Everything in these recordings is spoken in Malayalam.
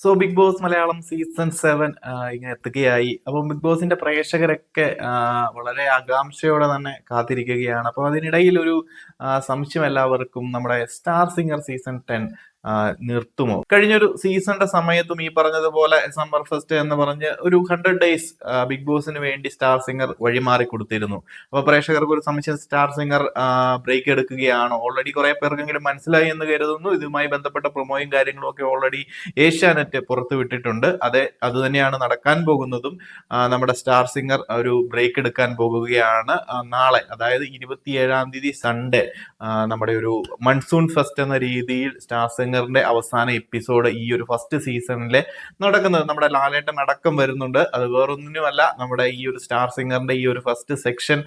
ബിഗ് ബോസ് മലയാളം സീസൺ 7 ഇങ്ങനെ എത്തുകയായി. അപ്പം ബിഗ് ബോസിന്റെ പ്രേക്ഷകരൊക്കെ വളരെ ആകാംക്ഷയോടെ തന്നെ കാത്തിരിക്കുകയാണ്. അപ്പോൾ അതിനിടയിൽ ഒരു സംശയം എല്ലാവർക്കും, നമ്മുടെ സ്റ്റാർ സിംഗർ സീസൺ 10 നിർത്തുമോ? കഴിഞ്ഞൊരു സീസണിന്റെ സമയത്തും ഈ പറഞ്ഞതുപോലെ സമ്മർ ഫെസ്റ്റ് എന്ന് പറഞ്ഞ് ഒരു 100 ഡേയ്സ് ബിഗ് ബോസിന് വേണ്ടി സ്റ്റാർ സിംഗർ വഴിമാറി കൊടുത്തിരുന്നു. അപ്പൊ പ്രേക്ഷകർക്ക് ഒരു സംശയം, സ്റ്റാർ സിംഗർ ബ്രേക്ക് എടുക്കുകയാണോ? ഓൾറെഡി കുറെ പേർക്കെങ്കിലും മനസ്സിലായി എന്ന് കരുതുന്നു. ഇതുമായി ബന്ധപ്പെട്ട പ്രൊമോയും കാര്യങ്ങളും ഒക്കെ ഓൾറെഡി ഏഷ്യാനെറ്റ് പുറത്തുവിട്ടിട്ടുണ്ട്. അത് തന്നെയാണ് നടക്കാൻ പോകുന്നതും. നമ്മുടെ സ്റ്റാർ സിംഗർ ഒരു ബ്രേക്ക് എടുക്കാൻ പോകുകയാണ്. നാളെ, അതായത് 27-ാം തീയതി സൺഡേ, നമ്മുടെ ഒരു മൺസൂൺ ഫെസ്റ്റ് എന്ന രീതിയിൽ സ്റ്റാർ സിംഗറിന്റെ അവസാന എപ്പിസോഡ് ഈ ഒരു ഫസ്റ്റ് സീസണിലെ നടക്കുന്നത്. നമ്മുടെ ലാലേട്ടൻ അടക്കം വരുന്നുണ്ട്. അത് വേറൊന്നിനുമല്ല, നമ്മുടെ ഈ ഒരു സ്റ്റാർ സിംഗറിന്റെ ഈ ഒരു ഫസ്റ്റ് സെക്ഷൻ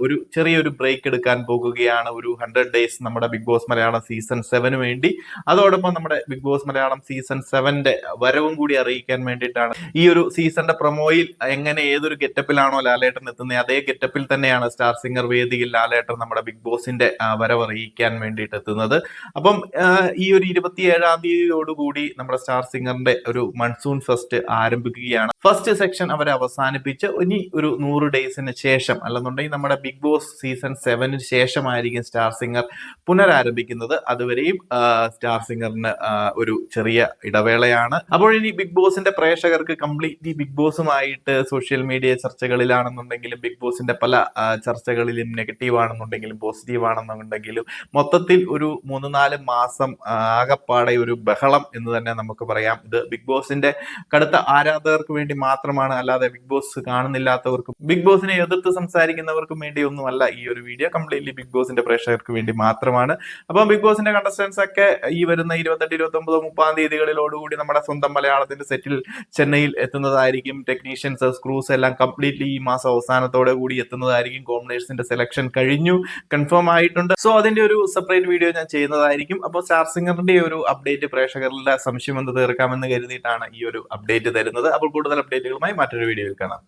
ഒരു ചെറിയൊരു ബ്രേക്ക് എടുക്കാൻ പോകുകയാണ്. ഒരു 100 ഡേയ്സ് നമ്മുടെ ബിഗ് ബോസ് മലയാളം സീസൺ 7 വേണ്ടി. അതോടൊപ്പം നമ്മുടെ ബിഗ് ബോസ് മലയാളം സീസൺ 7ന്റെ വരവും കൂടി അറിയിക്കാൻ വേണ്ടിയിട്ടാണ്. ഈ ഒരു സീസണിന്റെ പ്രൊമോയിൽ എങ്ങനെ ഏതൊരു ഗെറ്റപ്പിലാണോ ലാലേട്ടൻ എത്തുന്നത്, അതേ ഗെറ്റപ്പിൽ തന്നെയാണ് സ്റ്റാർ സിംഗർ വേദിയിൽ ലാലേട്ടൻ നമ്മുടെ ബിഗ് ബോസിന്റെ വരവ് അറിയിക്കാൻ വേണ്ടിയിട്ട് എത്തുന്നത്. അപ്പം ഈ ഒരു 27-ാം തീയതിയോടുകൂടി നമ്മുടെ സ്റ്റാർ സിംഗറിന്റെ ഒരു മൺസൂൺ ഫെസ്റ്റ് ആരംഭിക്കുകയാണ്. ഫസ്റ്റ് സെക്ഷൻ അവരെ അവസാനിപ്പിച്ച് ഇനി ഒരു 100 ഡേയ്സിന് ശേഷം, അല്ലെന്നുണ്ടെങ്കിൽ നമ്മുടെ ബിഗ് ബോസ് സീസൺ 7 ശേഷമായിരിക്കും സ്റ്റാർ സിംഗർ പുനരാരംഭിക്കുന്നത്. അതുവരെയും സ്റ്റാർ സിംഗറിന് ഒരു ചെറിയ ഇടവേളയാണ്. അപ്പോൾ ഇനി ബിഗ് ബോസിന്റെ പ്രേക്ഷകർക്ക് കംപ്ലീറ്റ്ലി ബിഗ് ബോസുമായിട്ട് സോഷ്യൽ മീഡിയ ചർച്ചകളിലാണെന്നുണ്ടെങ്കിലും, ബിഗ് ബോസിന്റെ പല ചർച്ചകളിലും നെഗറ്റീവ് ആണെന്നുണ്ടെങ്കിലും പോസിറ്റീവ് ആണെന്നുണ്ടെങ്കിലും, മൊത്തത്തിൽ ഒരു 3-4 മാസം ആകപ്പാടെ ഒരു ബഹളം എന്ന് തന്നെ നമുക്ക് പറയാം. ഇത് ബിഗ് ബോസിന്റെ കടുത്ത ആരാധകർക്ക് വേണ്ടി മാത്രമാണ്, അല്ലാതെ ബിഗ് ബോസ് കാണുന്നില്ലാത്തവർക്കും ബിഗ് ബോസിനെ എതിർത്ത് സംസാരിക്കുന്നവർക്കും വേണ്ടി ഒന്നുമല്ല. ഈ ഒരു വീഡിയോ കംപ്ലീറ്റ്ലി ബിഗ് ബോസിന്റെ പ്രേക്ഷകർക്ക് വേണ്ടി മാത്രമാണ്. അപ്പം ബിഗ് ബോസിന്റെ കണ്ടസ്റ്റൻസ് ഒക്കെ ഈ വരുന്ന 28, 29, 30 തീയതികളിലോടുകൂടി നമ്മുടെ സ്വന്തം മലയാളത്തിന്റെ സെറ്റിൽ ചെന്നൈയിൽ എത്തുന്നതായിരിക്കും. ടെക്നീഷ്യൻസ്, സ്ക്രൂസ് എല്ലാം കംപ്ലീറ്റ്ലി ഈ മാസം അവസാനത്തോടെ കൂടി എത്തുന്നതായിരിക്കും. കോമ്പിനേഷന്റെ സെലക്ഷൻ കഴിഞ്ഞു, കൺഫേം ആയിട്ടുണ്ട്. സോ അതിന്റെ ഒരു സെപ്പറേറ്റ് വീഡിയോ ഞാൻ ചെയ്യുന്നതായിരിക്കും. അപ്പോൾ സ്റ്റാർ സിംഗറിന്റെ ഒരു അപ്ഡേറ്റ് പ്രേക്ഷകരുടെ സംശയം എന്ന് തീർക്കാമെന്ന് കരുതിയിട്ടാണ് ഈ ഒരു അപ്ഡേറ്റ് തരുന്നത്. അപ്പോൾ കൂടുതൽ അപ്ഡേറ്റുകളുമായി മറ്റൊരു വീഡിയോയിൽ കാണാം.